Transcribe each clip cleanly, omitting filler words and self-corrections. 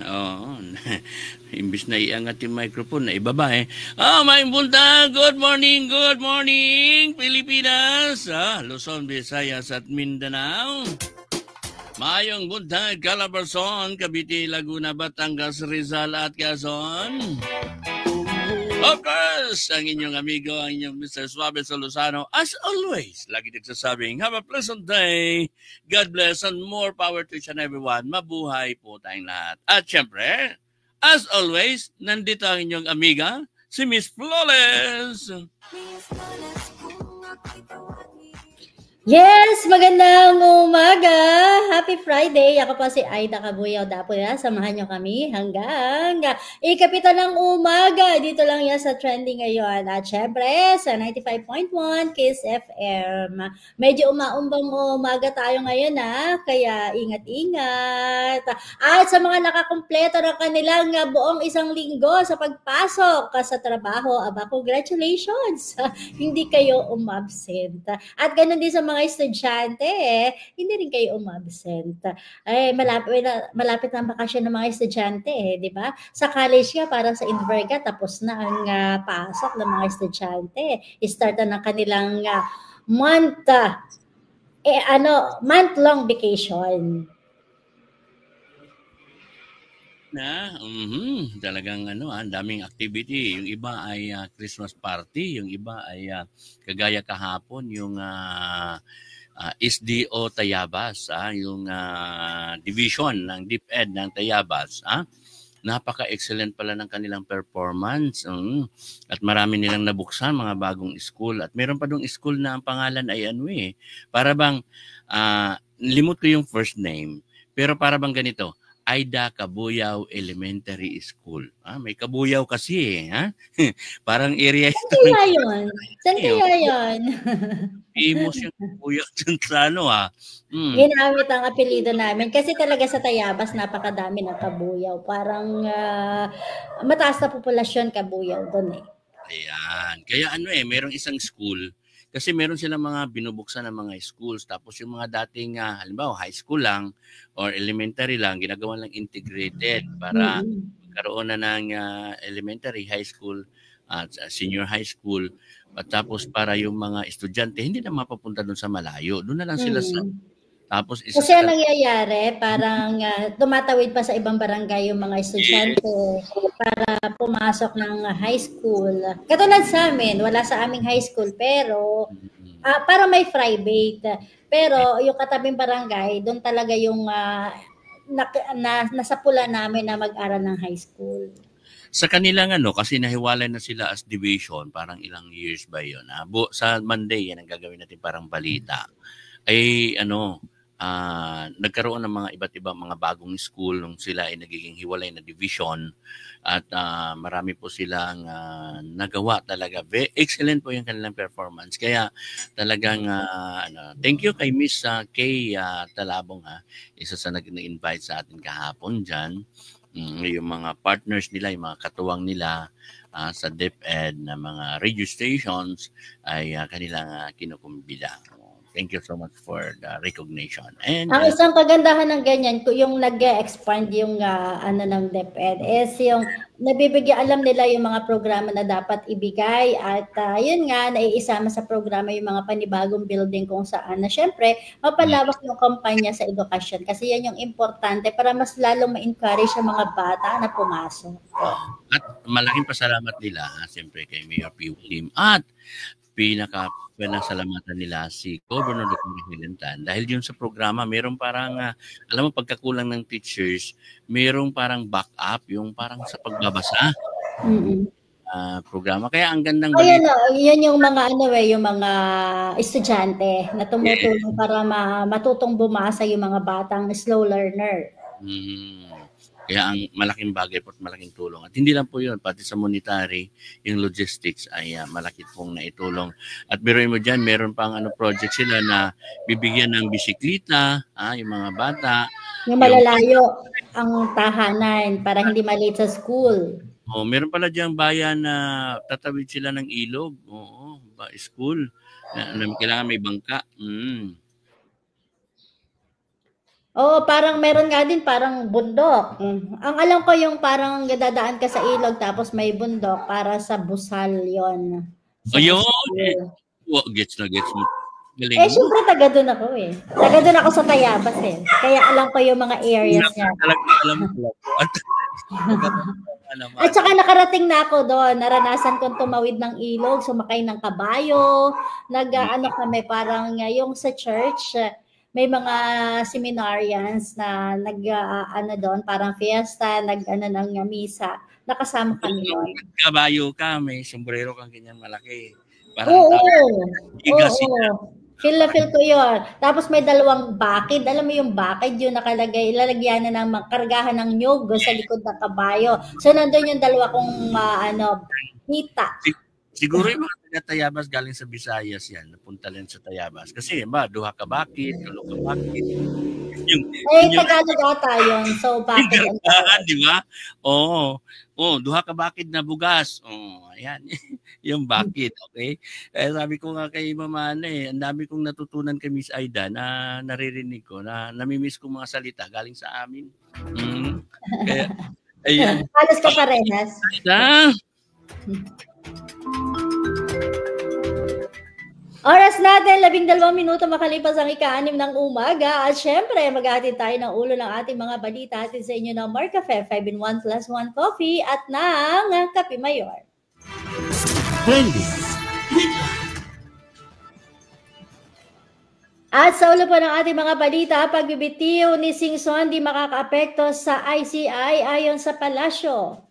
Oo. Imbis na iangat yung microphone, na ibaba eh. May buntag! Good morning, Pilipinas! Luzon, Visayas at Mindanao. Maayong buntag, Calabarzon, Cavite, Laguna, Batangas, Rizal at Quezon. Of course, ang inyong amigo, ang inyong Mr. Suave Solosano, as always, lagi nagsasabing, have a pleasant day, God bless, and more power to each and everyone. Mabuhay po tayong lahat. At syempre, as always, nandito ang inyong amiga, si Miss Flawless. Yes, magandang umaga! Happy Friday! Ako po si Aida Cabuyaw Dapoya. Samahan nyo kami hanggang ikapita ng umaga. Dito lang yan sa trending ngayon. At syempre, sa 95.1 Kiss FM. Medyo umaumbang umaga tayo ngayon kaya ingat-ingat. At sa mga nakakumpleto ng kanilang buong isang linggo sa pagpasok sa trabaho, congratulations! Hindi kayo umabsent. At ganun din sa mga estudyante, hindi rin kayo umabsent. Malapit na ang bakasyon ng mga estudyante, di ba? Sa college ka, parang sa Inverga, tapos na ang pasok ng mga estudyante. Start na ng kanilang month-long vacation. Talagang ang daming activity. Yung iba ay Christmas party, yung iba ay kagaya kahapon yung SDO Tayabas, yung division ng DepEd ng Tayabas. Napaka-excellent pala ng kanilang performance. At marami nilang nabuksan mga bagong school. At meron pa dong school na ang pangalan ay para bang limot ko yung first name, pero para bang ganito, Aida Cabuyaw Elementary School. May Cabuyaw kasi Parang area ito. Saan kaya yun? Famous yung Cabuyaw dun sa Ginamit ang apelido namin. Kasi talaga sa Tayabas, napakadami ng Cabuyaw. Parang mataas na populasyon Cabuyaw doon Ayan. Kaya merong isang school. Kasi meron silang mga binubuksan ng mga schools. Tapos yung mga dating, halimbawa, high school lang or elementary lang, ginagawa lang integrated para magkaroon na ng elementary, high school, at senior high school. At tapos para yung mga estudyante, hindi na mapapunta doon sa malayo. Doon na lang sila sa... Tapos kasi ang nangyayari, parang tumatawid pa sa ibang barangay yung mga estudyante para pumasok ng high school. Katulad sa amin, wala sa aming high school, pero para may private. Pero yung katabing barangay, doon talaga yung nasa pula namin na mag-aral ng high school. Sa kanilang kasi nahiwalay na sila as division, parang ilang years ba yun? Sa Monday, yan ang gagawin natin parang balita. Ay nagkaroon ng mga iba't ibang mga bagong school nung sila ay nagiging hiwalay na division at marami po silang nagawa talaga. Very excellent po yung kanilang performance. Kaya talagang thank you kay Miss Kay Talabong isa sa nag-invite sa atin kahapon dyan. Yung mga partners nila, yung mga katuwang nila sa DepEd na mga radio stations ay kanilang kinukumbida. Thank you so much for the recognition. And ang isang kagandahan ng ganyan, yung nag-expand yung ng DepEd is yung nabibigyan, alam nila yung mga programa na dapat ibigay at yun nga, naiisama sa programa yung mga panibagong building kung saan na syempre, mapalawak yung kampanya sa edukasyon kasi yan yung importante para mas lalong ma-encourage ang mga bata na pumasok. At malaking pasalamat nila, siyempre kay Mayor Pio Kim at pinasalamatan nila si Governor Duterte Hilentan dahil yun sa programa meron parang alam mo pagkakulang ng teachers, merong parang backup yung parang sa pagbabasa. Programa kaya ang gandang yan yung mga yung mga estudyante na tumutulong para matutong bumasa yung mga batang slow learner. Kaya ang malaking bagay po at malaking tulong. At hindi lang po yun, pati sa monetary, yung logistics ay malaki pong naitulong. At biruin mo dyan, meron pang project sila na bibigyan ng bisikleta, yung mga bata. Yung malalayo ang tahanan para hindi malate sa school. Meron pala diyang bayan na tatawid sila ng ilog. School. Kailangan may bangka. Oo, parang meron nga din parang bundok. Ang alam ko yung parang dadaan ka sa ilog tapos may bundok para sa Busal yon. Sa Ayun, eh, Busal. gets na gets mo. Eh, Galing mo. syempre taga doon ako eh. Taga doon ako sa Tayabas eh. Kaya alam ko yung mga Una areas pa niya. talaga alam mo. At naman. At saka nakarating na ako doon. Naranasan kong tumawid ng ilog, sumakay ng kabayo. Nag-ano kami, parang yung sa church, may mga seminarians na ano doon, parang fiesta, nag-ano ng misa. Nakasama kami doon. Kabayo ka, may sombrero kang ganyan malaki. Parang Oo, Igasi. oo. Feel na feel ko yun. Tapos may dalawang bakid. Alam mo yung bakid, yung nakalagay, ilalagyan na ng kargahan ng nyug sa likod ng kabayo. So, nandun yung dalawa kong, hita. Siguro yung mga taga-Tayabas galing sa Visayas yan, napunta rin sa Tayabas. Kasi ba, duha ka bakit, tulo ka bakit. Tagalog ata yun. So, bakid ang tawag. Di ba? Oo. Duha ka bakit na bugas. Ayan. Yung bakit, okay? Sabi ko nga kay Mama Ana ang dami kong natutunan kay Miss Aida na naririnig ko, na namimiss ko mga salita galing sa amin. Kaya, ayan. Halos ka parehas. Aida! Oras natin, 12 minuto makalipas ang ika-6 ng umaga. At syempre, mag-ahatid tayo ng ulo ng ating mga balita atin sa inyo ng Marcafe 5-in-1 plus 1 coffee at ng Kape Mayor. At sa ulo po ng ating mga balita, pagbibitiw ni Singson di makakaapekto sa ICI ayon sa palasyo.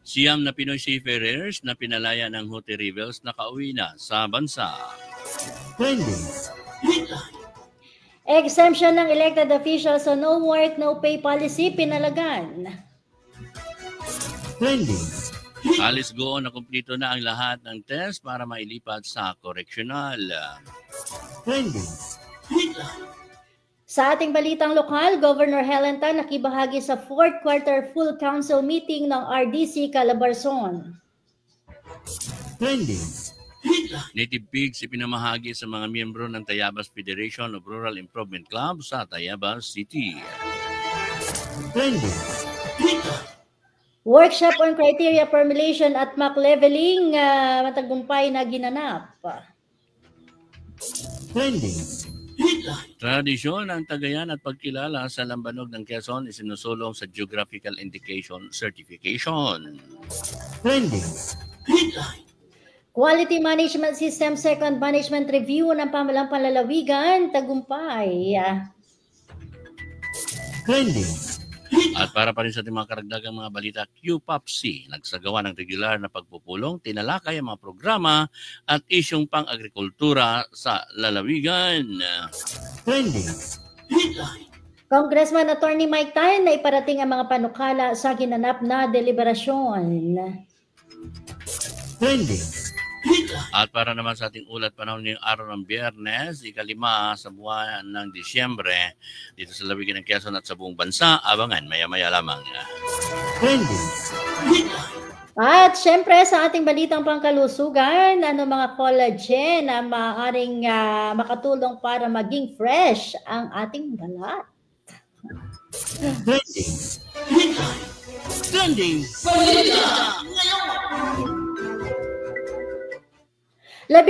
Siyam na Pinoy seafarers na pinalaya ng Houthi rebels nakauwi na sa bansa. Exemption ng elected officials sa no work, no pay policy pinalagan. Alis go na kumpleto na ang lahat ng test para mailipat sa correctional. Sa ating balitang lokal, Governor Helen Tan nakibahagi sa 4th quarter full council meeting ng RDC Calabarzon. Native pigs ipinamahagi sa mga miyembro ng Tayabas Federation of Rural Improvement Club sa Tayabas City. Workshop on criteria formulation at mock leveling matagumpay na ginanap. Tradisyon ng Tagayan at pagkilala sa lambanog ng Quezon isinusulong sa Geographical Indication Certification. Quality Management System Second Management Review ng Pamalang Panlalawigan, tagumpay. At para pa rin sa ating mga karagdagang mga balita, QPOPC nagsagawa ng regular na pagpupulong, tinalakay ang mga programa at isyong pang-agrikultura sa lalawigan. Congressman Attorney Mike Tan na iparating ang mga panukala sa ginanap na deliberasyon. At para naman sa ating ulat panahon ngayong araw ng Biyernes, ika-5 sa buwan ng Disyembre, dito sa lawigan ng Quezon at sa buong bansa, abangan maya-maya lamang. At syempre sa ating balitang pangkalusugan, mga collagen na maaaring makatulong para maging fresh ang ating balat. Trending Balita Ngayon! 15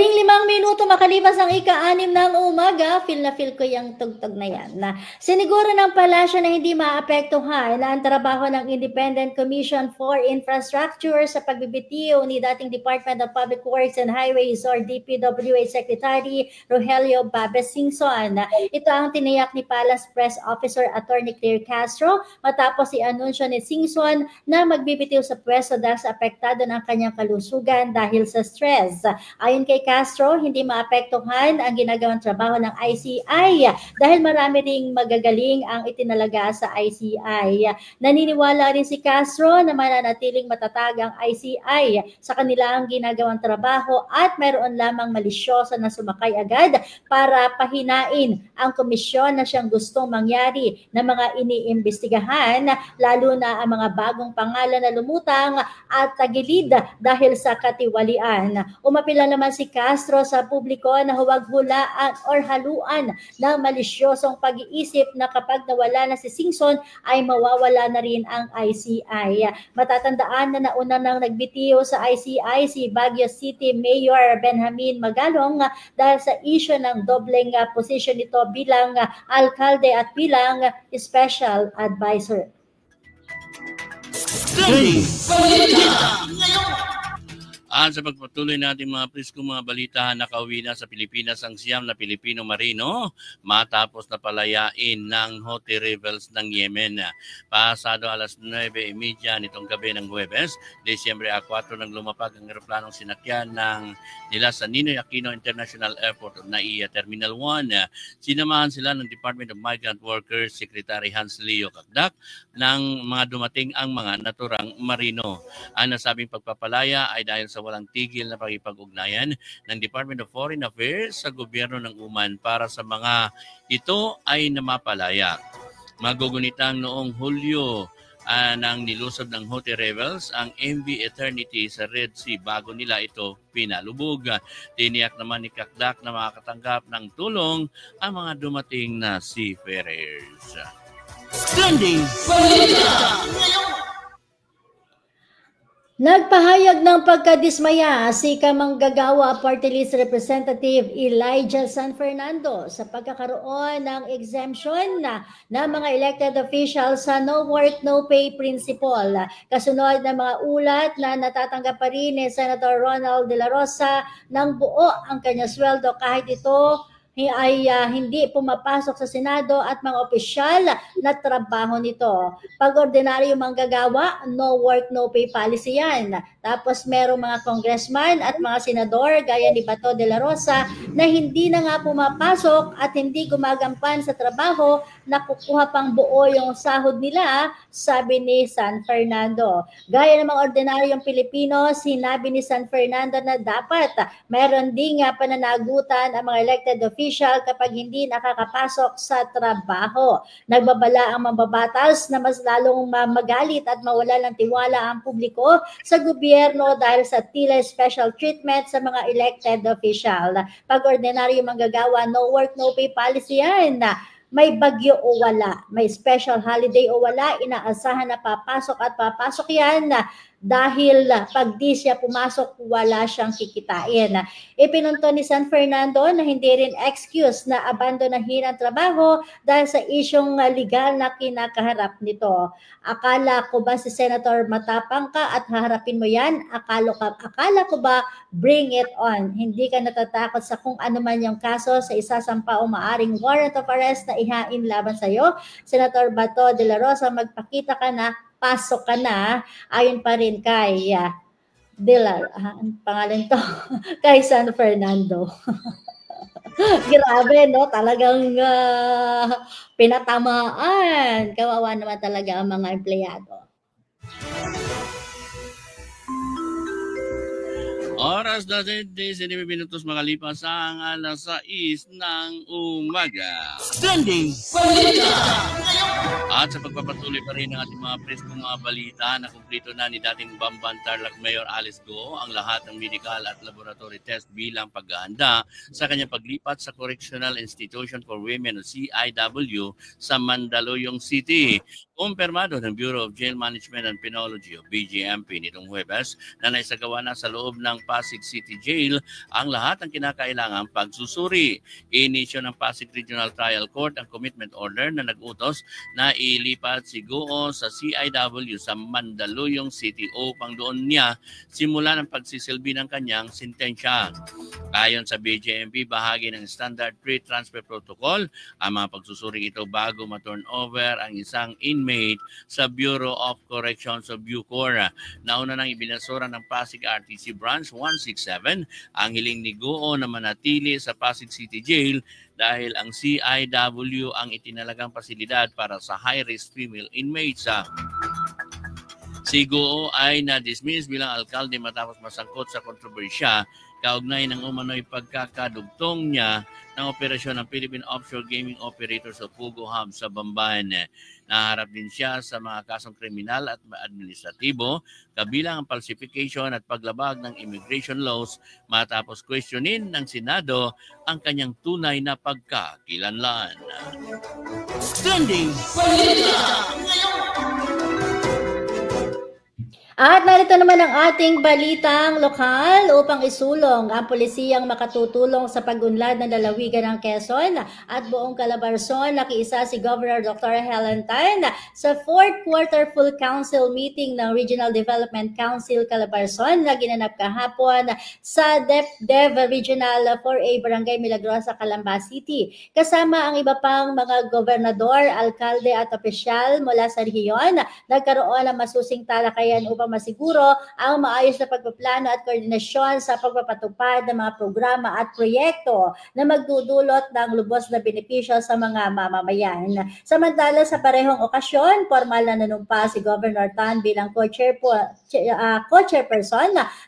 minuto makalipas ang ika-6 ng umaga, feel na feel ko yung tugtog na yan. Siniguro ng palasyo na hindi maapektuhan ang trabaho ng Independent Commission for Infrastructure sa pagbibitiw ni dating Department of Public Works and Highways or DPWH Secretary Rogelio Babes Singson. Ito ang tiniyak ni Palace Press Officer Attorney Claire Castro matapos i-anunsyo ni Singson na magbibitiw sa pwesto dahil sa apektado ng kanyang kalusugan dahil sa stress. Ayon kay Castro, hindi maapektuhan ang ginagawang trabaho ng ICI dahil marami ring magagaling ang itinalaga sa ICI. Naniniwala rin si Castro na mananatiling matatag ang ICI sa kanilang ginagawang trabaho at mayroon lamang malisyoso na sumakay agad para pahinain ang komisyon na siyang gustong mangyari na mga iniimbestigahan, lalo na ang mga bagong pangalan na lumutang at tagilid dahil sa katiwalian. Umapila naman si Castro sa publiko na huwag hulaan or haluan ng malisyosong pag-iisip na kapag nawala na si Singson ay mawawala na rin ang ICI. Matatandaan na nauna nang nagbitiw sa ICI si Baguio City Mayor Benjamin Magalong dahil sa issue ng dobleng position nito bilang alkalde at bilang special advisor. At sa pagpatuloy natin mga preskong mga balita, nakauwi na sa Pilipinas ang siyam na Pilipino marino matapos na palayain ng Houthi rebels ng Yemen. Pasado alas 9:30 nitong gabi ng Huwebes, Disyembre 4 nang lumapag ang eroplanong sinakyan nila sa Ninoy Aquino International Airport o NAIA Terminal 1. Sinamahan sila ng Department of Migrant Workers Secretary Hans Leo Cagdac ng mga dumating ang mga naturang marino. Ang nasabing pagpapalaya ay dahil sa walang tigil na pakipag-ugnayan ng Department of Foreign Affairs sa gobyerno ng Oman para sa mga ito ay namapalaya. Magugunitang noong Hulyo nang nilusob ng Houthi rebels ang MV Eternity sa Red Sea bago nila ito pinalubog. Tiniyak naman ni Cagdac na makakatanggap ng tulong ang mga dumating na seafarers. Trending Balita ngayon. Nagpahayag ng pagkadismaya si Kamanggagawa Party List Representative Elijah San Fernando sa pagkakaroon ng exemption na mga elected officials sa no work, no pay principle. Kasunod ng mga ulat na natatanggap pa rin ni Senator Ronald De La Rosa ng buo ang kanyang sweldo kahit ito ay hindi pumapasok sa Senado at mga opisyal na trabaho nito. Pag ordinaryo manggagawa, no work, no pay policy yan. Tapos merong mga congressman at mga senador gaya ni Bato de la Rosa na hindi na nga pumapasok at hindi gumagampan sa trabaho na kukuha pang buo yung sahod nila, sabi ni San Fernando. Gaya ng mga ordinaryong Pilipino, sinabi ni San Fernando na dapat mayroon ding pananagutan ang mga elected official kapag hindi nakakapasok sa trabaho. Nagbabala ang mambabatas na mas lalong magalit at mawala ng tiwala ang publiko sa gobyerno dahil sa tila special treatment sa mga elected official. Pag ordinaryo manggagawa, no work, no pay policy yan. May bagyo o wala, may special holiday o wala, inaasahan na papasok at papasok yan dahil pag di siya pumasok, wala siyang kikitain. Ipinunto ni San Fernando na hindi rin excuse na abandonahin ang trabaho dahil sa isyong legal na kinakaharap nito. Akala ko ba si Senator matapang ka at haharapin mo yan? Akala ko ba bring it on? Hindi ka natatakot sa kung ano man yung kaso sa isasampa o maaring warrant of arrest na ihain laban sa iyo? Senator Bato de la Rosa, magpakita ka na, pasok ka na, ayon pa rin kay ang pangalan to, kay San Fernando. Grabe, no? Talagang pinatamaan. Kawawa naman talaga ang mga empleyado. Oras na 19 minutos makalipas ang alas 6 ng umaga. Trending Balita At sa pagpapatuloy pa rin ng ating mga preskong mga balita, na kumplito na ni dating Bamban Tarlac Mayor Alice Go ang lahat ng medical at laboratory test bilang paghahanda sa kanyang paglipat sa Correctional Institution for Women o CIW sa Mandaluyong City. Kumpirmado ng Bureau of Jail Management and Penology o BJMP nitong Huwebes na naisagawa na sa loob ng Pasig City Jail ang lahat ng kinakailangang pagsusuri. Inisyo ng Pasig Regional Trial Court ang commitment order na nag-utos na ilipat si Goo sa CIW sa Mandaluyong City upang doon niya simulan ang pagsisilbi ng kanyang sentensya. Ayon sa BJMP, bahagi ng Standard Pre-Transfer Protocol ang mga pagsusuring ito bago ma-turn over ang isang inmate sa Bureau of Corrections o Bucor. Nauna nang ibinasura ng Pasig RTC Branch 167 ang hiling ni Goo na manatili sa Pasig City Jail dahil ang CIW ang itinalagang pasilidad para sa high-risk female inmates. Si Goo ay na-dismiss bilang alkalde matapos masangkot sa kontrobersya kaugnay ng umano'y pagkakadugtong niya ng operasyon ng Philippine Offshore Gaming Operator sa Pugo Hub sa Bamban. Naharap din siya sa mga kasong kriminal at administratibo, kabilang ang falsification at paglabag ng immigration laws matapos questionin ng Senado ang kanyang tunay na pagkakilanlan. Trending Balita Ngayon. At narito naman ang ating balitang lokal upang isulong ang pulisiyang makatutulong sa pag-unlad ng lalawigan ng Quezon at buong Calabarzon. Nakiisa si Governor Dr. Helen Tan sa 4th Quarter Full Council meeting ng Regional Development Council Calabarzon na ginanap kahapon sa DepDev Regional 4A Barangay Milagrosa, Calamba City. Kasama ang iba pang mga gobernador, alkalde at opisyal mula sa rehiyon, nagkaroon ng masusing talakayan upang masiguro ang maayos na pagpaplano at koordinasyon sa pagpapatupad ng mga programa at proyekto na magdudulot ng lubos na benepisyo sa mga mamamayan. Samantala sa parehong okasyon, formal na nanumpa si Governor Tan bilang co-chairperson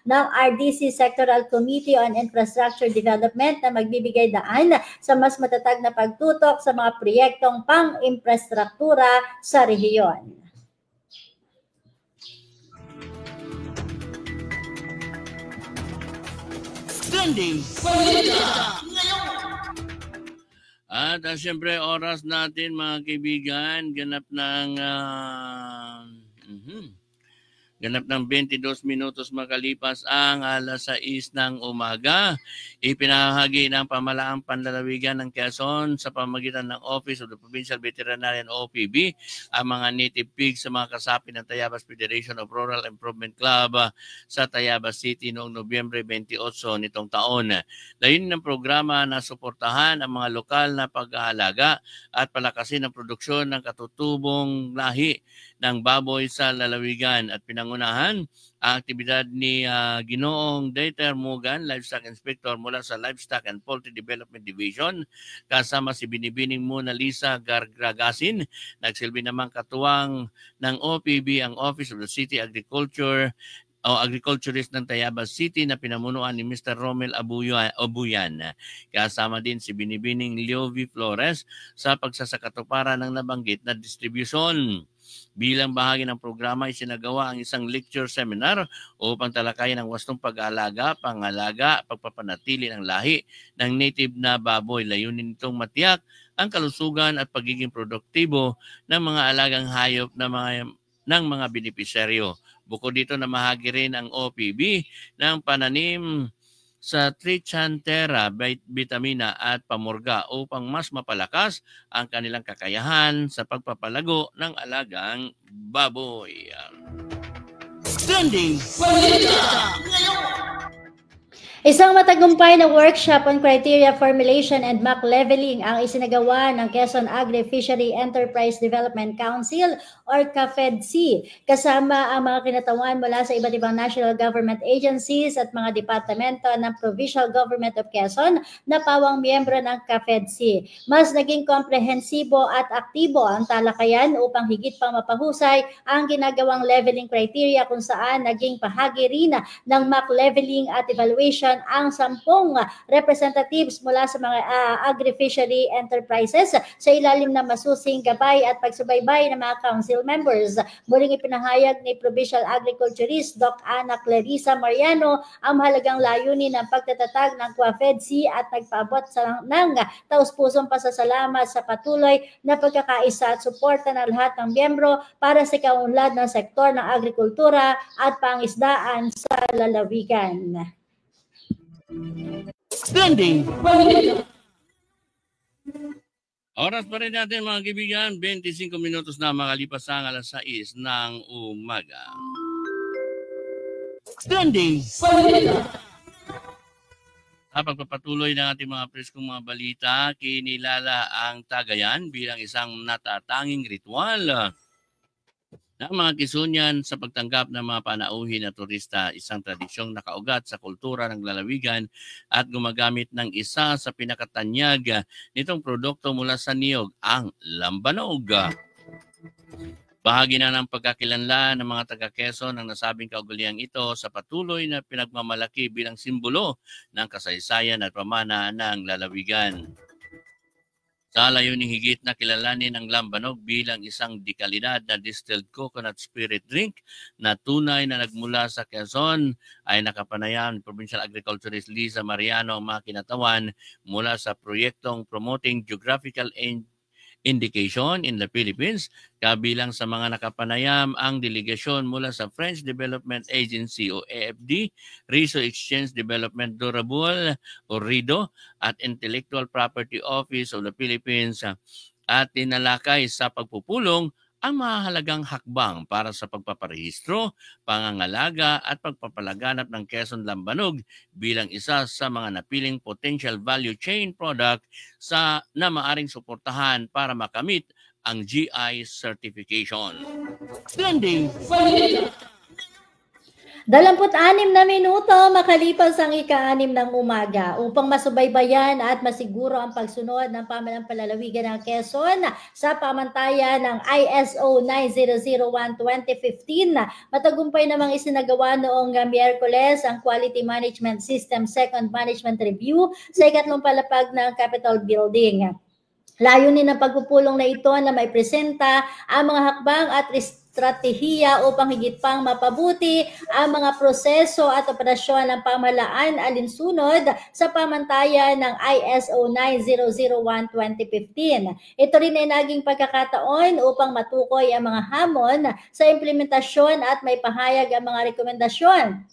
ng RDC Sectoral Committee on Infrastructure Development na magbibigay daan sa mas matatag na pagtutok sa mga proyektong pang-infrastruktura sa rehiyon. Trending Balita Ngayon. At siyempre, oras natin mga kaibigan, ganap ng 22 minutos makalipas ang alas 6 ng umaga. Ipinahagi ng Pamahalaang Panlalawigan ng Quezon sa pamamagitan ng Office of the Provincial Veterinarian OPB ang mga native pigs sa mga kasapi ng Tayabas Federation of Rural Improvement Club sa Tayabas City noong Nobyembre 28 nitong taon. Layunin ng programa na suportahan ang mga lokal na pag-aalaga at palakasin ang produksyon ng katutubong lahi ng baboy sa lalawigan at pinangunahan ang aktibidad ni Ginoong Dieter Mugan, Livestock Inspector mula sa Livestock and Poultry Development Division, kasama si Binibining Mona Lisa Gargragasin. Nagsilbi namang katuwang ng OPB ang Office of the City Agriculturist ng Tayabas City na pinamunuan ni Mr. Romel Abuyan. Kasama din si Binibining Leovi Flores sa pagsasakatuparan ng nabanggit na distribution. Bilang bahagi ng programa, isinagawa ang isang lecture seminar upang talakayin ang wastong pag-aalaga, pangalaga, pagpapanatili ng lahi ng native na baboy. Layunin nitong matiyak ang kalusugan at pagiging produktibo ng mga alagang hayop ng mga benepisyaryo. Bukod dito, namahagi rin ang OPB ng pananim sa trichantera, vitamina at pamurga upang mas mapalakas ang kanilang kakayahan sa pagpapalago ng alagang baboy. Trending Balita Ngayon. Isang matagumpay na workshop on criteria formulation and mock leveling ang isinagawa ng Quezon Agri-Fishery Enterprise Development Council or CAFEDC kasama ang mga kinatawan mula sa iba't ibang national government agencies at mga departamento ng Provincial Government of Quezon na pawang miyembro ng CAFEDC. Mas naging komprehensibo at aktibo ang talakayan upang higit pang mapahusay ang ginagawang leveling criteria kung saan naging bahagi rin ng mock leveling at evaluation ang 10 representatives mula sa mga agri-fishery enterprises sa ilalim ng masusing gabay at pagsubaybay ng mga council members. Muling ipinahayag ni Provincial Agriculturist Doc Ana Clarissa Mariano ang mahalagang layunin ng pagtatatag ng CAFEDC at nagpaabot ng taus-pusong pasasalamat sa patuloy na pagkakaisa at suporta ng lahat ng miyembro para sa kaunlad ng sektor ng agrikultura at pangisdaan sa lalawigan. Trending Balita. Oras pa rin natin mga kaibigan, 25 minutos na makalipas ang alas 6 ng umaga. Trending Balita. Sa pagpapatuloy ng ating mga preskong mga balita, kinilala ang Tagayan bilang isang natatanging ritual ng mga Kisunyan sa pagtanggap ng mga panauhin na turista, isang tradisyong nakaugat sa kultura ng lalawigan at gumagamit ng isa sa pinakatanyag nitong produkto mula sa niyog, ang lambanog. Bahagi na ng pagkakilanlan ng mga taga-Quezon ang nasabing kaugaliang ito sa patuloy na pinagmamalaki bilang simbolo ng kasaysayan at pamana ng lalawigan. Sa layuning higit na kilalanin ang lambanog bilang isang dekalidad na distilled coconut spirit drink na tunay na nagmula sa Quezon ay nakapanayam ni Provincial Agriculturist Liza Mariano ang mga kinatawan mula sa proyektong Promoting Geographical Indication in the Philippines. Kabilang sa mga nakapanayam ang delegasyon mula sa French Development Agency o AFD, Riso Exchange Development Durable o RIDO at Intellectual Property Office of the Philippines at tinalakay sa pagpupulong ang mahalagang hakbang para sa pagpaparehistro, pangangalaga at pagpapalaganap ng Quezon Lambanog bilang isa sa mga napiling potential value chain product na maaring suportahan para makamit ang GI certification. Trending Balita. 26 na minuto makalipas ang ika-6 ng umaga upang masubaybayan at masiguro ang pagsunod ng pamalang palalawigan ng Quezon sa pamantayan ng ISO 9001-2015. Matagumpay namang isinagawa noong Miyerkules ang Quality Management System Second Management Review sa ikatlong palapag ng Capitol Building. Layunin ng pagpupulong na ito na may presenta ang mga hakbang at estratehiya upang higit pang mapabuti ang mga proseso at operasyon ng pamahalaan alinsunod sa pamantayan ng ISO 9001-2015. Ito rin ay naging pagkakataon upang matukoy ang mga hamon sa implementasyon at may pahayag ang mga rekomendasyon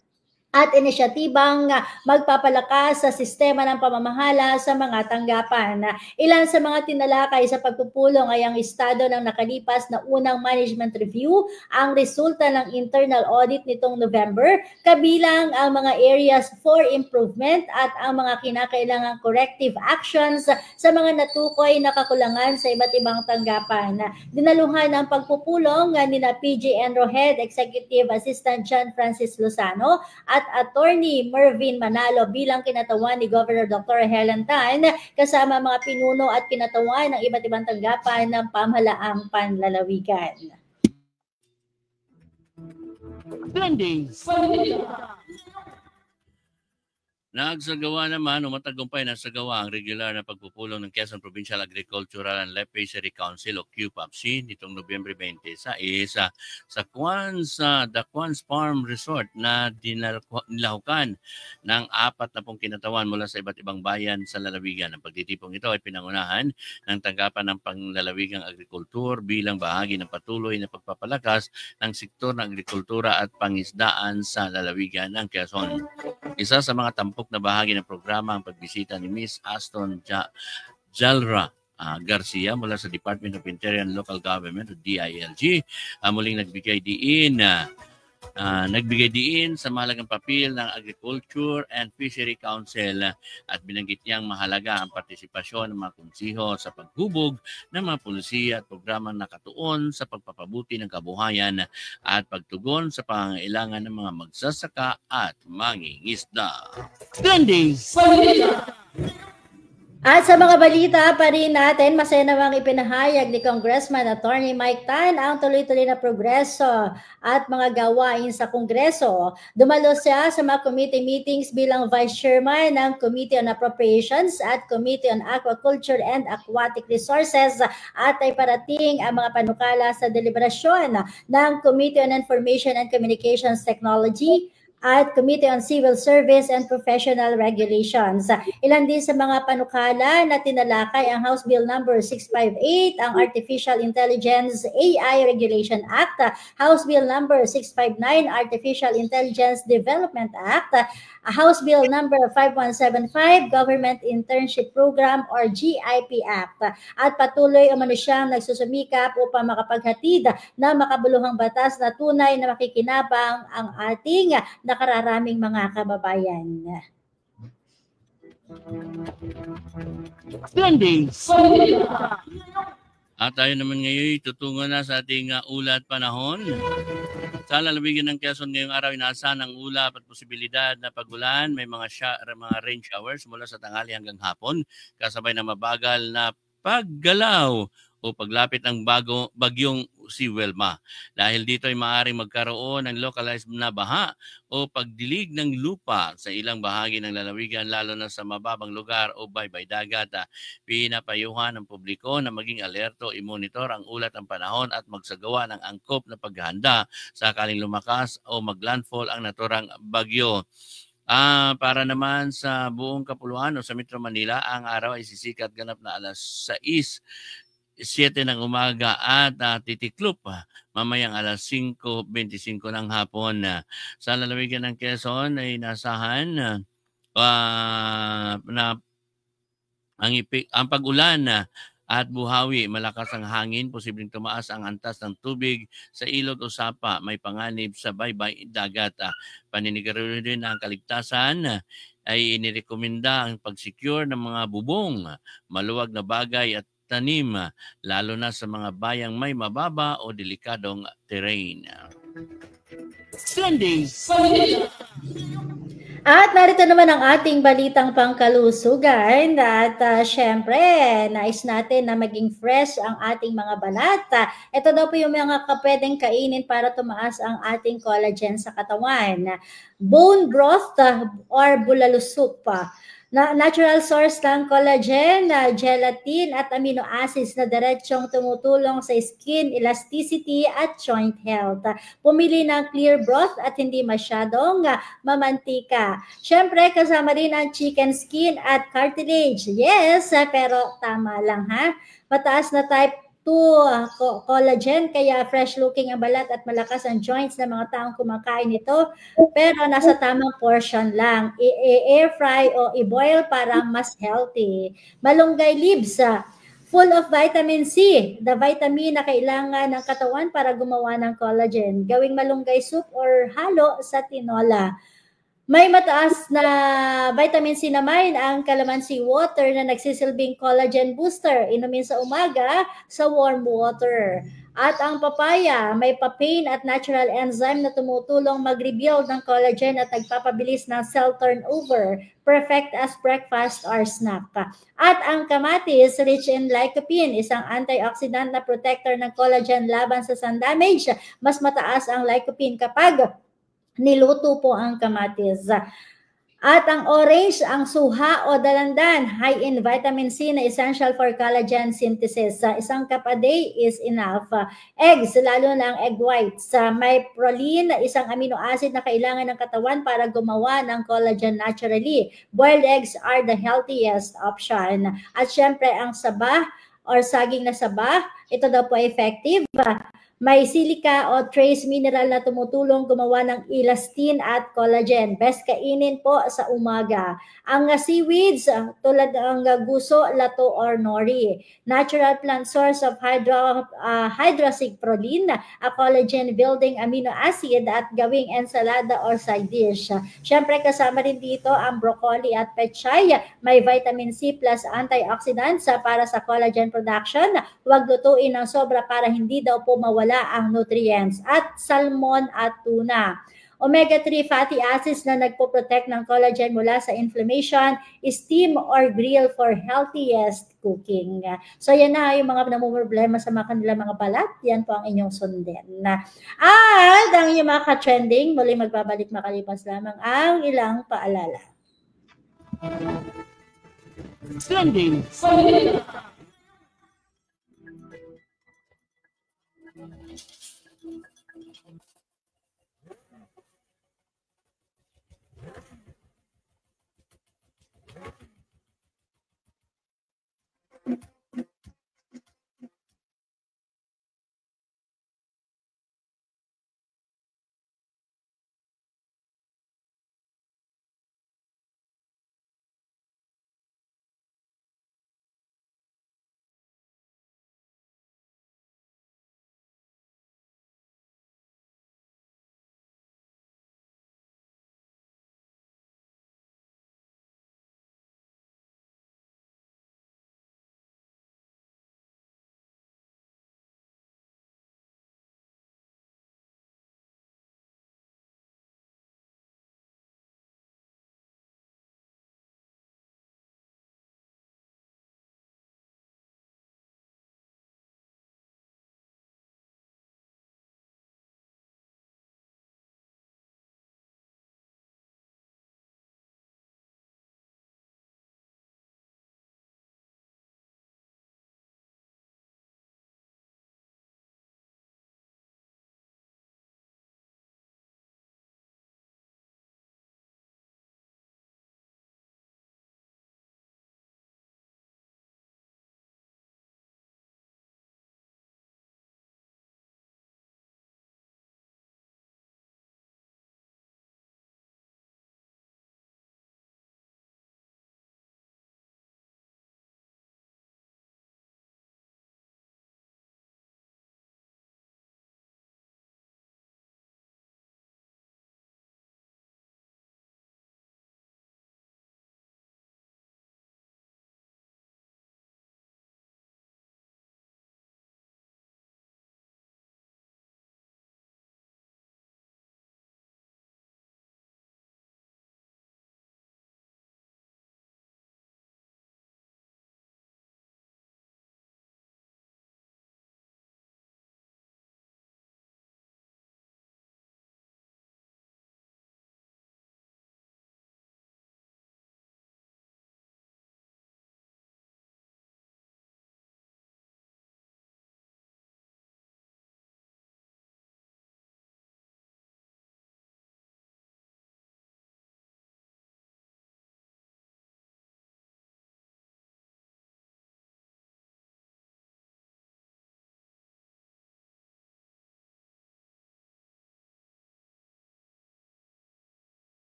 at inisyatibang magpapalakas sa sistema ng pamamahala sa mga tanggapan. Ilan sa mga tinalakay sa pagpupulong ay ang estado ng nakalipas na unang management review, ang resulta ng internal audit nitong November, kabilang ang mga areas for improvement at ang mga kinakailangang corrective actions sa mga natukoy na kakulangan sa iba't ibang tanggapan. Dinaluhan ang pagpupulong nina PJ Enrohed, Executive Assistant John Francis Lozano, at Attorney Mervin Manalo bilang kinatawan ni Governor Dr. Helen Tan kasama mga pinuno at kinatawan ng iba't ibang tanggapan ng pamahalaang panlalawigan. Trending Balita. Nagsagawa naman o matagumpay na sagawa ang regular na pagpupulong ng Quezon Provincial Agricultural and Life Fishery Council o QPAPC nitong Nobyembre 26 sa The Quans Farm Resort na nilahukan ng 40 kinatawan mula sa iba't ibang bayan sa lalawigan. Ang pagtitipong ito ay pinangunahan ng tanggapan ng panglalawigang agrikultur bilang bahagi ng patuloy na pagpapalakas ng sektor ng agrikultura at pangisdaan sa lalawigan ng Quezon. Isa sa mga tampok na bahagi ng programa ang pagbisita ni Miss Aston Jalra Garcia mula sa Department of Interior and Local Government o DILG. Muling nagbigay diin sa mahalagang papel ng Agriculture and Fishery Council at binanggit niyang mahalaga ang partisipasyon ng mga konsiho sa paghubog ng mga pulisiya at programang nakatuon sa pagpapabuti ng kabuhayan at pagtugon sa pangangailangan ng mga magsasaka at mangingisda. Trending Balita. At sa mga balita pa rin natin, masaya namang ipinahayag ni Congressman Attorney Mike Tan ang tuloy-tuloy na progreso at mga gawain sa Kongreso. Dumalo siya sa mga committee meetings bilang Vice Chairman ng Committee on Appropriations at Committee on Aquaculture and Aquatic Resources at ay parating ang mga panukala sa deliberasyon ng Committee on Information and Communications Technology at Committee on Civil Service and Professional Regulations. Ilan din sa mga panukala na tinalakay ang House Bill number 658, ang Artificial Intelligence AI Regulation Act, House Bill number 659, Artificial Intelligence Development Act, House Bill number 5175, Government Internship Program or GIP Act. At patuloy umano siyang nagsusumikap upang makapaghatid na makabuluhang batas na tunay na makikinabang ang ating nakararaming mga kababayan. Trending Balita. At tayo naman ngayon tutungo na sa ating ulat panahon. Sa lalawigan ng Quezon ngayong araw, inaasahan ang ulap at posibilidad na pagulan. May mga rain showers mula sa tanghali hanggang hapon, kasabay na mabagal na paggalaw o o paglapit ng bagyong si Wilma. Dahil dito ay maaaring magkaroon ng localized na baha o pagdilig ng lupa sa ilang bahagi ng lalawigan lalo na sa mababang lugar o baybay dagat. Pinapayuhan ng publiko na maging alerto, i-monitor ang ulat ng panahon at magsagawa ng angkop na paghahanda sakaling lumakas o maglandfall ang naturang bagyo. Para naman sa buong Kapuluan o sa Metro Manila, ang araw ay sisikat ganap na alas 6:07 ng umaga at titiklop mamayang alas 5:25 ng hapon. Sa lalawigan ng Quezon ay nasahan na ang pag-ulan at buhawi, malakas ang hangin, posibleng tumaas ang antas ng tubig sa ilog o sapa, may panganib sa baybay dagat. Paninigarilyo din ang kaligtasan ay inirekomenda ang pag-secure ng mga bubong, maluwag na bagay at tanim, lalo na sa mga bayang may mababa o delikadong terrain. Trending Balita. At narito naman ang ating balitang pangkalusugan at syempre, nais natin na maging fresh ang ating mga balat. Ito daw po yung mga pwedeng kainin para tumaas ang ating collagen sa katawan. Bone broth or bulalo soup. Natural source ng collagen, gelatin at amino acids na diretsong tumutulong sa skin elasticity at joint health. Pumili ng clear broth at hindi masyadong mamantika. Siyempre, kasama rin ang chicken skin at cartilage. Yes, pero tama lang ha. Mataas na type 2 collagen, kaya fresh looking ang balat at malakas ang joints ng mga taong kumakain nito, pero nasa tamang portion lang. I-air fry o i-boil para mas healthy. Malunggay leaves, full of vitamin C, the vitamin na kailangan ng katawan para gumawa ng collagen. Gawing malunggay soup or halo sa tinola. May mataas na vitamin C naman ang calamansi water na nagsisilbing collagen booster. Inumin sa umaga sa warm water. At ang papaya, may papain at natural enzyme na tumutulong mag-rebuild ng collagen at nagpapabilis ng cell turnover. Perfect as breakfast or snack. At ang kamatis, rich in lycopene, isang antioxidant na protector ng collagen laban sa sun damage. Mas mataas ang lycopene kapag niluto po ang kamatis. At ang orange, ang suha o dalandan, high in vitamin C na essential for collagen synthesis. Isang cup a day is enough. Eggs, lalo na ang egg whites. May proline, isang amino acid na kailangan ng katawan para gumawa ng collagen naturally. Boiled eggs are the healthiest option. At syempre, ang saba or saging na saba, ito daw po effective. May silica o trace mineral na tumutulong gumawa ng elastin at collagen. Best kainin po sa umaga. Ang seaweeds, tulad ng guso, lato, or nori. Natural plant source of hydroxy proline, a collagen-building amino acid at gawing ensalada or side dish. Siyempre, kasama rin dito ang broccoli at pechay. May vitamin C plus antioxidants para sa collagen production. Huwag lutuin ng sobra para hindi daw po mawala ang nutrients. At salmon at tuna. Omega-3 fatty acids na nagpo-protect ng collagen mula sa inflammation, steam or grill for healthiest cooking. So yan na yung mga namumroblema sa mga kanilang mga balat. Yan po ang inyong sundin. At ang inyong mga ka-trending, muli magbabalik makalipas lamang ang ilang paalala. Trending Balita.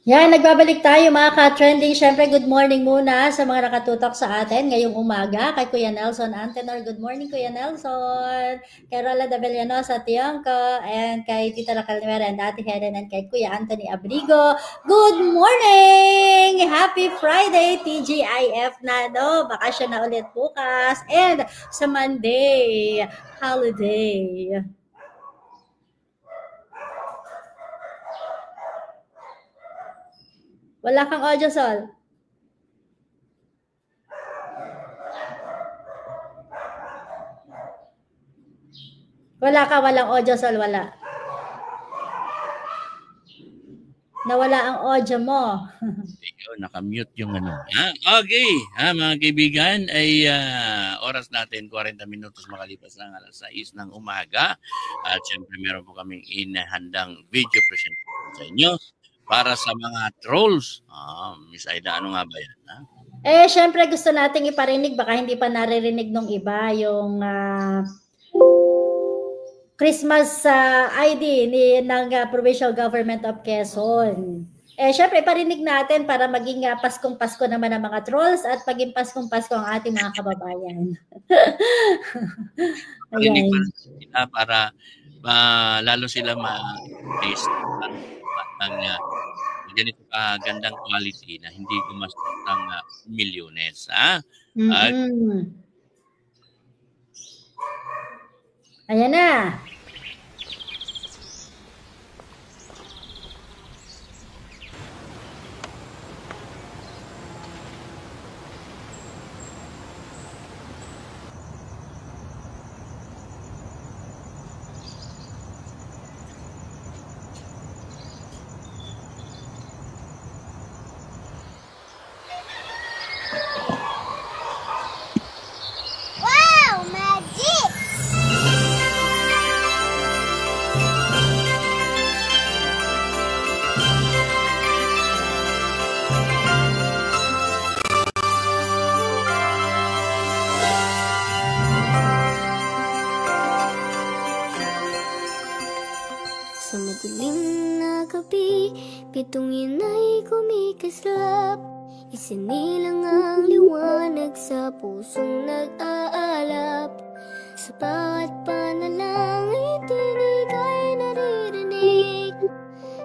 Yan, nagbabalik tayo mga ka-trending. Siyempre, good morning muna sa mga nakatutok sa atin ngayong umaga. Kay Kuya Nelson Antenor, good morning Kuya Nelson. Kay Rola de Villanosa Tiangco, and kay Tita Calmera and Ate Helen, and kay Kuya Anthony Abrigo. Good morning! Happy Friday, TGIF na, no? Bakasyon na ulit bukas. And sa Monday, holiday. Wala kang audio, Sol. Walang audio, Sol, wala. Nawala ang audio mo. Ikaw, nakamute yung ano. Okay, mga kaibigan, ay oras natin, 40 minutos makalipas ng alas 6 ng umaga. At syempre, meron po kaming inahandang video presentation sa inyo para sa mga trolls. Miss Aida, ano nga ba yan? Syempre gusto nating iparinig, baka hindi pa naririnig nung iba, yung Christmas ID ng Provincial Government of Quezon. Syempre iparinig natin para maging Paskong-Pasko naman ang mga trolls at maging Paskong-Pasko ang ating mga kababayan. Parinig para lalo sila ma-taste ang ganito gandang quality na hindi gumastos ng milyones. Ayan na. Pitong inay kumikislap, isinilang ang liwanag sa pusong nag-aalap. Sa bawat panalangin, tinig ay naririnig.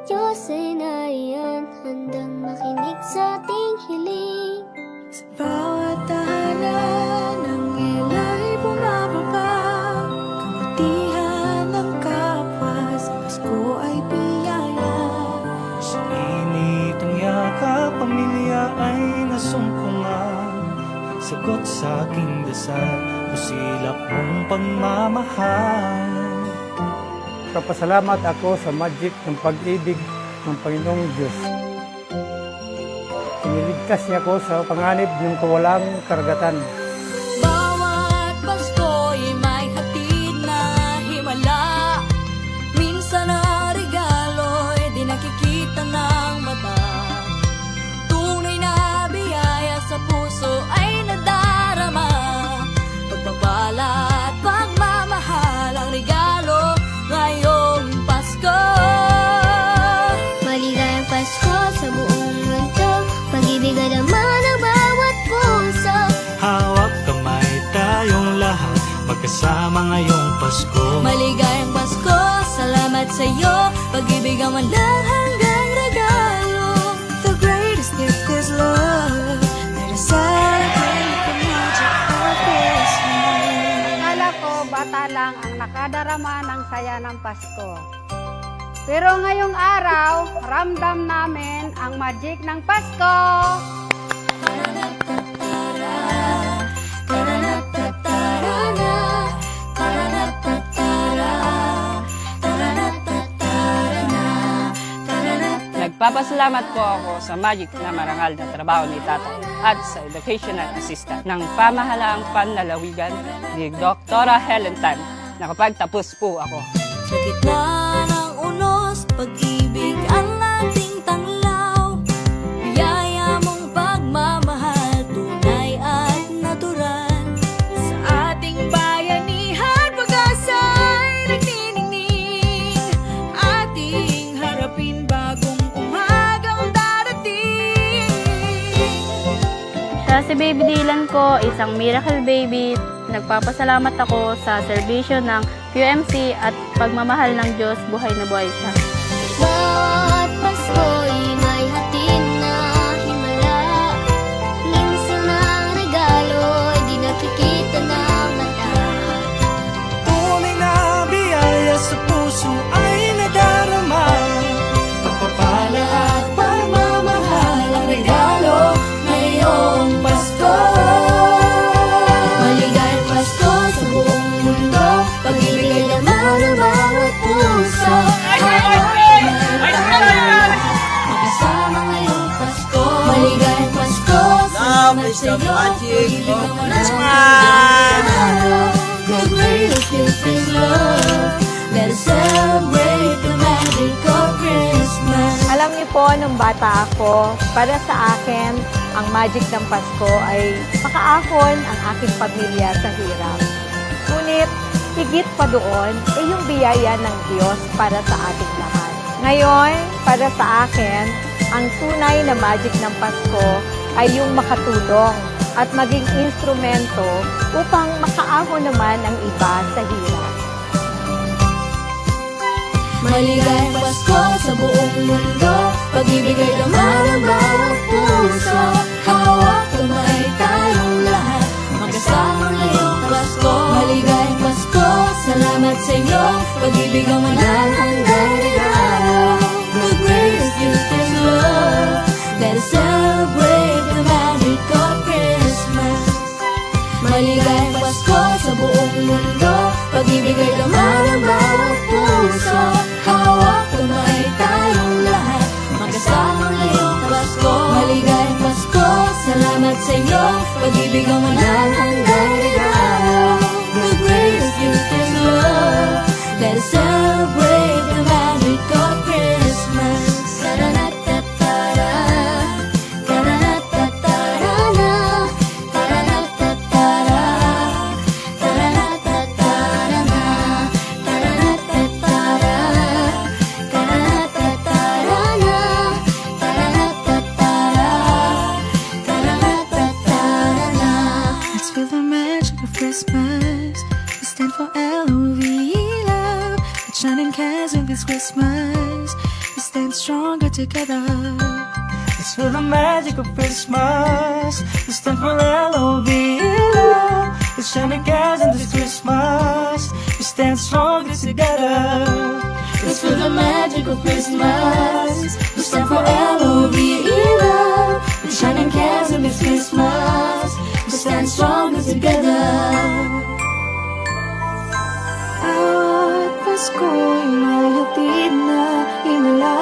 Diyos ay nariyan, handang makinig sa ating hiling. Sa bawat tahanan, ang ila'y bumababa. Kabutihan ng kapwa, sa Pasko ay biyaya. Sa init ang yakap, pamilya ay nasungkungan. Sagot sa aking dasal, masilap mong pagmamahal. Kapasalamat ako sa magic ng pag-ibig ng Panginoong Diyos. Iniligtas niya ako sa panganib ng kawalang karagatan. Bawat Pasko'y may hatid na himala. Minsan na regalo'y di nakikita ng mata. Tunay na biyaya sa puso ay nadarama. Pagpapala at pagmamahal ang regalo ngayong Pasko. Maligayang Pasko sa buong mundo, pag-ibig at naman ang bawat puso. Hawak kamay tayong lahat, magkasama ngayong Pasko. Maligayang Pasko, salamat sa iyo, pag-ibig ang walang hanggang regalo. The greatest gift is love. Let us celebrate the magic of Christmas. Akala ko bata lang ang nakadarama ng saya ng Pasko. Pero ngayong araw, ramdam namin ang magic ng Pasko. Nagpapasalamat po ako sa magic na marangal na trabaho ni Tatay at sa educational assistant ng pamahalaang panlalawigan ni Dr. Helen Tan. Nakapagtapos po ako. Sa gitna ng unos, pag-ibig ang ating tanglaw. Biyaya mong pagmamahal, tunay at natural. Sa ating bayanihan, pag-asa'y nagniningning. Ating harapin bagong umagang darating. Kaya si Baby Dylan ko, isang miracle baby. Nagpapasalamat ako sa serbisyo ng QMC at pagmamahal ng Diyos, buhay na buhay siya. Bawat Pasko'y may hatid na himala. Minsan ang regalo'y di nakikita ng mata. Tunay na biyaya sa puso ay nadarama. Pagpapala at pagmamahal ang regalo ngayong Pasko. Maligayang Pasko sa buong mundo, pag-ibigay naman ang bawat puso. Magkasama ngayong Pasko. Maligayang Pasko, salamat sa'yo, pag-ibig ang walang regalo. The greatest gift is love. Let us celebrate the magic of Christmas. Alam niyo po, nung bata ako, para sa akin, ang magic ng Pasko ay makaahon ang aking pamilya sa hirap. Ngunit, higit pa doon, ay yung biyaya ng Diyos para sa ating lahat. Ngayon, para sa akin, ang tunay na magic ng Pasko ay yung makatulong at maging instrumento upang makaahon naman ang iba sa hirap. Maligayang Pasko sa buong mundo, pag-ibigay naman ang bawat puso. Hawak kamay tayong lahat, magkasama ngayong Pasko. Maligayang Pasko, salamat sa iyo, pag-ibig ang walang hanggang regalo. The greatest gift is love. Let us celebrate the magic of Christmas. Maligayang Pasko sa buong mundo, pag-ibigay naman ang bawat puso. Hawak kamay tayong lahat, magkasama ngayong Pasko. Maligayang Pasko, salamat sa iyo, pag-ibig ang walang hanggang regalo. The greatest gift is love. Let us celebrate the magic of Christmas. Ta-da-da-da-da-da, ta-da-da-da-da-da, ta-da-da-da-da-da, Let's feel the magic of Christmas. We stand for L-O-V-E, love. Let's shine in chasm this Christmas. We stand stronger together. Let's feel the magic of Christmas. We stand for L-O-V-E, love. Let's shine together this Christmas. We stand stronger together. Let's feel the magic of Christmas. We stand for L-O-V-E, love. Let's shine in chasm this Christmas. We stand stronger together. Bawat Pasko'y may hatid na himala.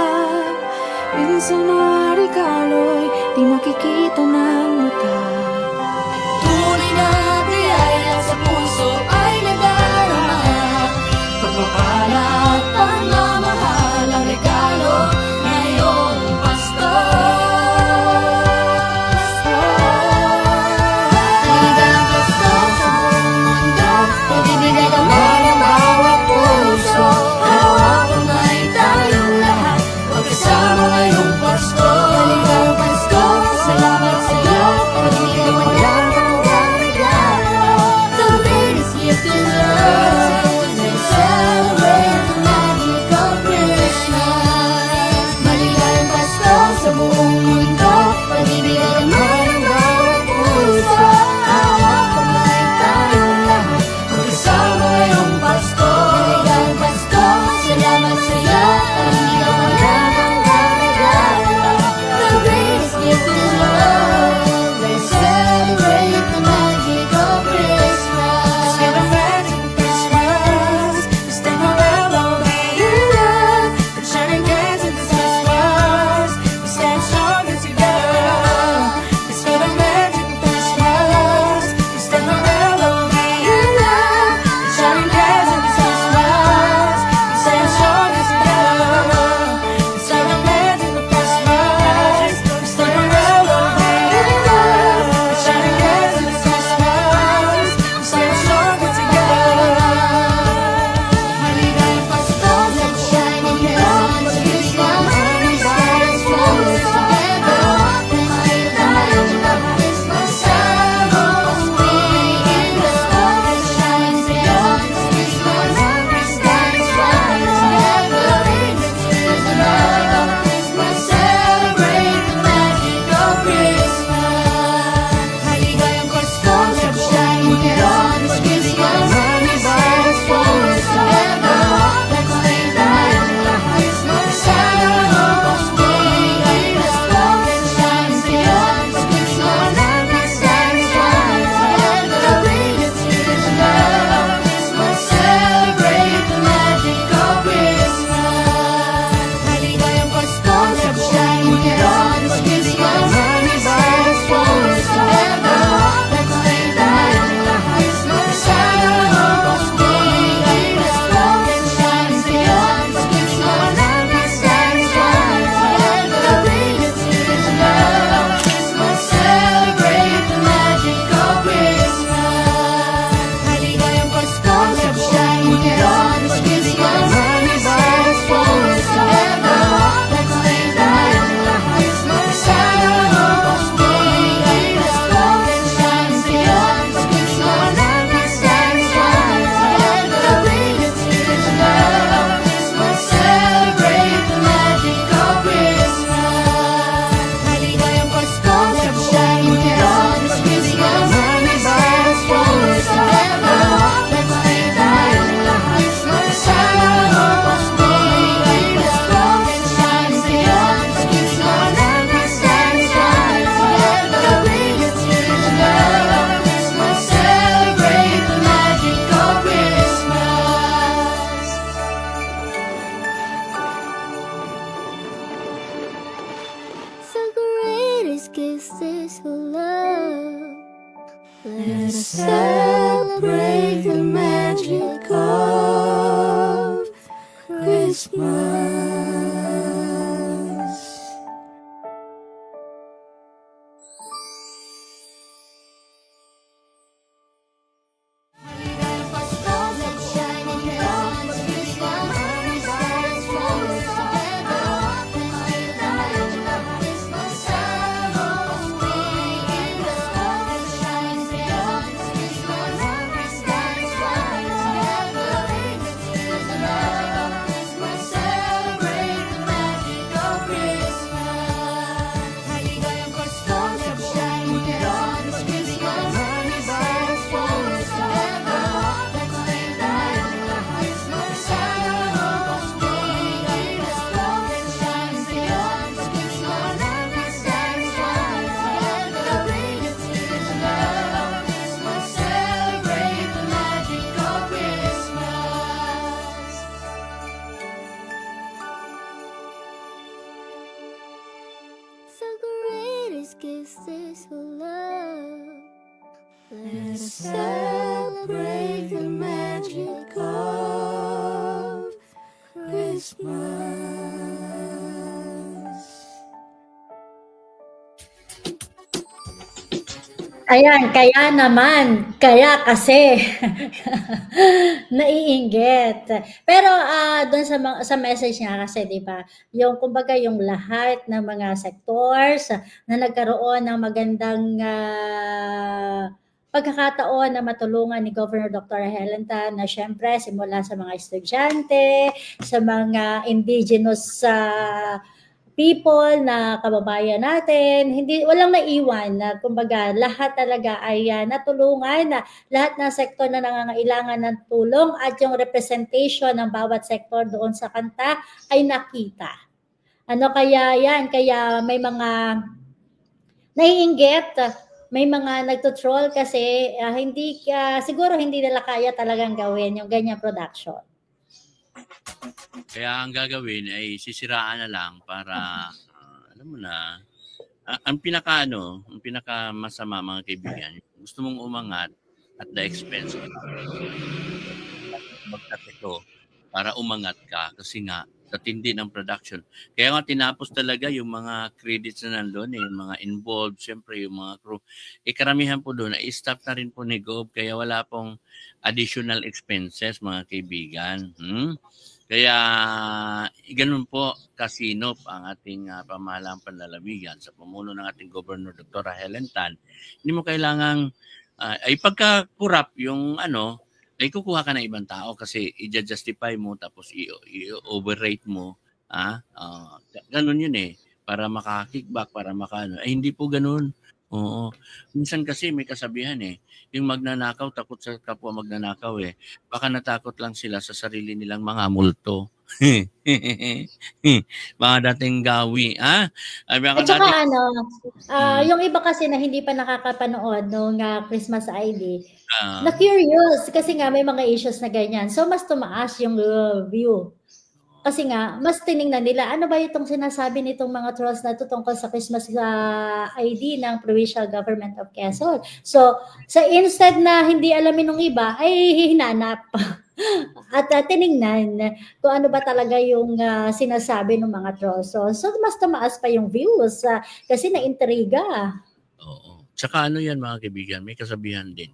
Minsan ang regalo'y di nakikita ng mata. Tunay na biyaya sa puso ay nadarama. Pagpapala at pagmamahal ang regalo ngayong Pasko. Maligayang Pasko sa buong mundo, pag-ibigay naman ang bawat puso. Hawak kamay tayong lahat, magkasama ngayong Pasko. Maligayang Pasko, salamat sa iyo, get on this Christmas. Money buys flowers together. Let's lay down the Christmas. Santa Claus bringing us love and shines beyond this Christmas. Happy Santa shine together. Bring us tears and love. Christmas, celebrate the magic of Christmas. Maligayang Pasko, sunshine get on this Christmas. Money buys flowers together. Let's lay down the Christmas. Santa Claus bringing us love and shines beyond this Christmas. Happy Santa shine together. Bring us tears and love. Christmas, celebrate the magic of Christmas. The greatest gift is love. Let us celebrate the magic of Christmas. The greatest gift is love. Let us celebrate the magic of Christmas. Ayan, kaya naman, kaya kasi naiinggit. Pero doon sa message niya kasi, 'di ba? Yung kumbaga yung lahat ng mga sectors na nagkaroon ng magandang pagkakataon na matulungan ni Governor Dr. Helen Tan na syempre simula sa mga estudyante, sa mga indigenous people na kababayan natin, walang naiwan na kumbaga lahat talaga ay natulungan na lahat ng sektor na nangangailangan ng tulong at yung representation ng bawat sektor doon sa kanta ay nakita. Kaya may mga naiinggit, may mga nagtutroll kasi siguro hindi nila kaya talagang gawin yung ganyang production. Kaya ang gagawin ay sisiraan na lang para alam mo na ang pinaka masama mga kaibigan, gusto mong umangat at the expense magkatito para umangat ka kasi nga sa tindi ng production. Kaya nga tinapos talaga yung mga credits na nandun, yung mga involved, siyempre yung mga crew. Karamihan po doon, i-stop na rin po ni Gov, kaya wala pong additional expenses mga kaibigan. Kaya ganun po kasinop ang ating pamahalaang panlalawigan sa pamuno ng ating Governor Dr. Helen Tan. Hindi mo kailangang ay pagka-corrupt yung ay kukuha ka ng ibang tao kasi i-justify mo tapos i-overrate mo. Ganun yun para maka-kickback, para ay hindi po ganun. Oo. Minsan kasi may kasabihan yung magnanakaw takot sa kapwa magnanakaw baka natakot lang sila sa sarili nilang mga multo. Mga dating gawi, At saka yung iba kasi na hindi pa nakakapanood nung Christmas ID, na curious kasi nga may mga issues na ganyan. So mas tumaas yung view. Kasi nga, mas tiningnan nila, ano ba itong sinasabi nitong mga trolls na ito tungkol sa Christmas ID ng Provincial Government of Quezon. So, instead na hindi alamin ng iba, ay hinanap at tiningnan kung ano ba talaga yung sinasabi ng mga trolls. So mas tumaas pa yung views kasi na-intriga. Oo. Tsaka yan mga kaibigan, may kasabihan din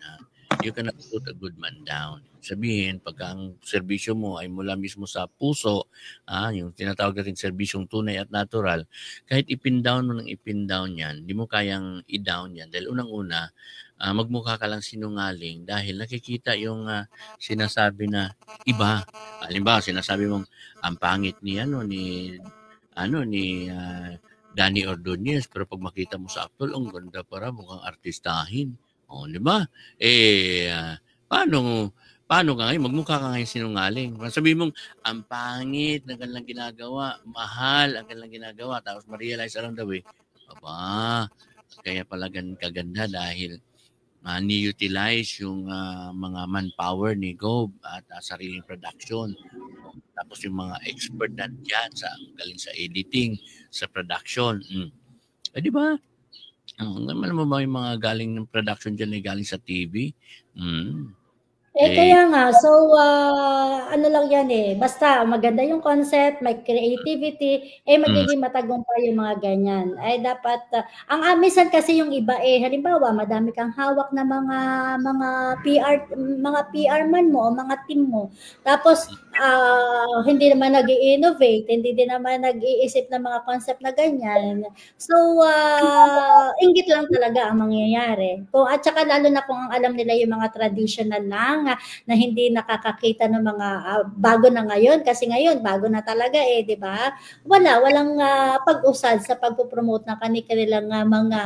you cannot put a good man down. Sabihin, pagka ang serbisyo mo ay mula mismo sa puso, yung tinatawag natin serbisyong tunay at natural, kahit ipin-down mo ng ipin-down yan, di mo kayang i-down yan. Dahil unang-una, magmukha ka lang sinungaling dahil nakikita yung sinasabi na iba. Halimbawa, sinasabi mong ang pangit ni Danny Ordonez, pero pag makita mo sa actual, ang ganda para, mukhang artistahin. Di ba? Paano ka ngayon? Magmukha ka ngayon sinungaling. Sabi mong, ang pangit ng kanilang ginagawa, mahal ang kanilang ginagawa, tapos ma-realize along the way, kaya pala kaganda dahil ni-utilize yung mga manpower ni Gob at sariling production. Tapos yung mga expert na dyan galing sa editing, sa production. Di ba? Alam mo ba yung mga galing ng production dyan ay galing sa TV? Kaya nga, so ano lang yan basta maganda yung concept, may creativity, magiging matagumpay yung mga ganyan. Dapat, ang minsan kasi yung iba halimbawa, madami kang hawak na mga PR man mo, o mga team mo. Tapos, hindi naman nag-i-innovate, hindi din naman nag-iisip ng mga concept na ganyan. So, inggit lang talaga ang mangyayari. At saka lalo na kung ang alam nila yung mga traditional lang, na hindi nakakakita ng mga bago na ngayon kasi ngayon bago na talaga di ba? Walang pag-usad sa pagpo-promote ng kanilang mga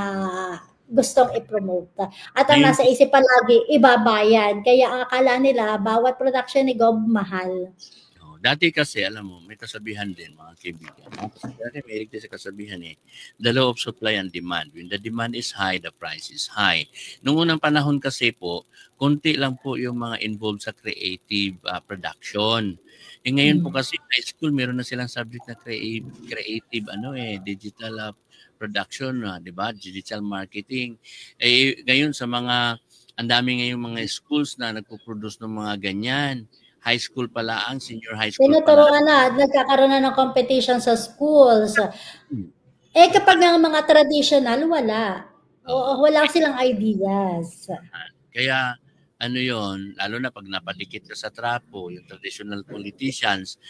gustong i-promote. At ang nasa isip palagi, ibabayad. Kaya ang akala nila, bawat production ni Gob mahal. Dati kasi, alam mo, may kasabihan din, mga kaibigan. Dati may sa kasabihan the law of supply and demand. When the demand is high, the price is high. Noong unang panahon kasi po, konti lang po yung mga involved sa creative production. Ngayon po kasi high school, meron na silang subject na creative digital production, di ba? Digital marketing. Ngayon sa ang dami ngayong mga schools na nagpo-produce ng mga ganyan. High school pala ang senior high school. Tinuturuan nagkakaroon na ng competition sa schools. Kapag ng mga traditional, wala. Wala silang ideas. Kaya lalo na pag napadikit ka sa trapo, yung traditional politicians,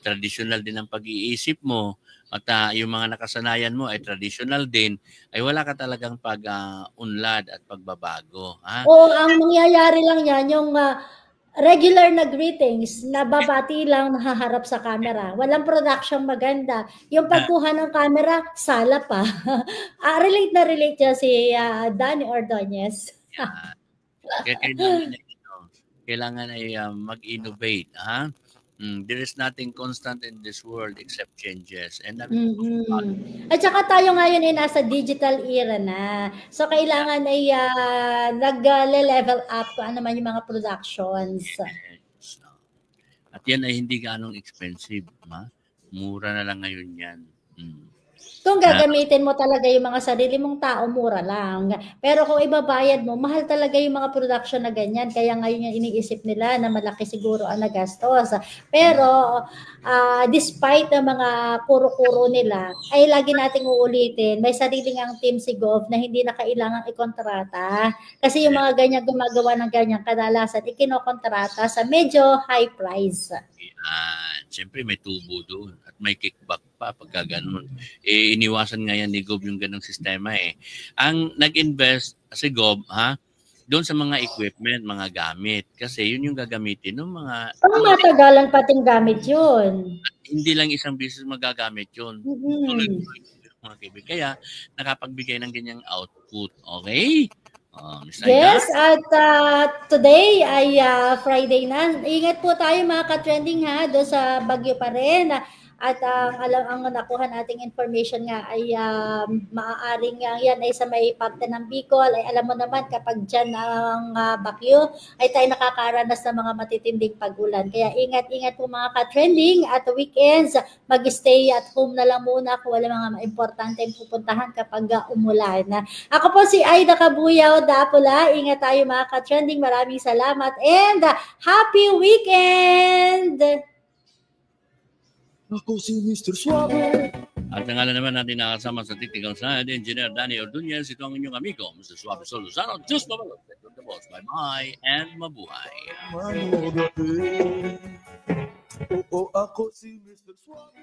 traditional din ang pag-iisip mo, at yung mga nakasanayan mo ay traditional din, ay wala ka talagang pag-unlad at pagbabago. Ang mangyayari lang yan, yung regular na greetings, nababati lang, nahaharap sa camera. Walang production maganda. Yung pagkuha ng camera, sala pa. Relate yan si Danny Ordonez. Kailangan ay mag-innovate. There is nothing constant in this world except changes. And At saka tayo ngayon nasa digital era na. So kailangan ay nag-level up kung ano man yung mga productions. At yan ay hindi ganong expensive. Mura na lang ngayon yan. Kung gagamitin mo talaga yung mga sarili mong tao, mura lang. Pero kung ibabayad mo, mahal talaga yung mga production na ganyan. Kaya ngayon yung iniisip nila na malaki siguro ang nagastos. Pero despite ng mga kuro-kuro nila, ay lagi nating uulitin, may sariling ang team si Gob na hindi na kailangang ikontrata. Kasi yung mga ganyan gumagawa ng ganyan, kadalasan ikinokontrata sa medyo high price. Siyempre may tubo doon at may kickback pa pagka ganun. Iniwasan nga yan ni Gob yung ganung sistema Ang nag-invest si Gob doon sa mga equipment, mga gamit. Kasi yun yung gagamitin ng mga... matagalan pating gamit yun. Hindi lang isang business magagamit yun. Mga kaibigan. Kaya nakapagbigay ng ganyang output. Okay? Yes, at today ay Friday na. Ingat po tayo mga ka-trending doon sa Baguio pa rin. At ang nakuha nating information nga ay maaaring yan ay sa may parte ng Bicol. Ay alam mo naman kapag dyan ang Baguio ay tayo nakakaranas ng mga matitinding pag-ulan. Kaya ingat-ingat po mga ka-trending at weekends mag-stay at home na lang muna kung wala mga importante pupuntahan kapag umulan. Ako po si Aida Cabuyao Dapula. Ingat tayo mga ka-trending. Maraming salamat and happy weekend! Ako si Mr. Suave. At ang ngalan naman natin nakasama sa Technical Side, Engineer Danny Ordunez. Ito ang inyong amigo, Mr. Suave Soluzano. Diyos mabalot. Bye-bye and mabuhay. Oo, ako si Mr. Suave.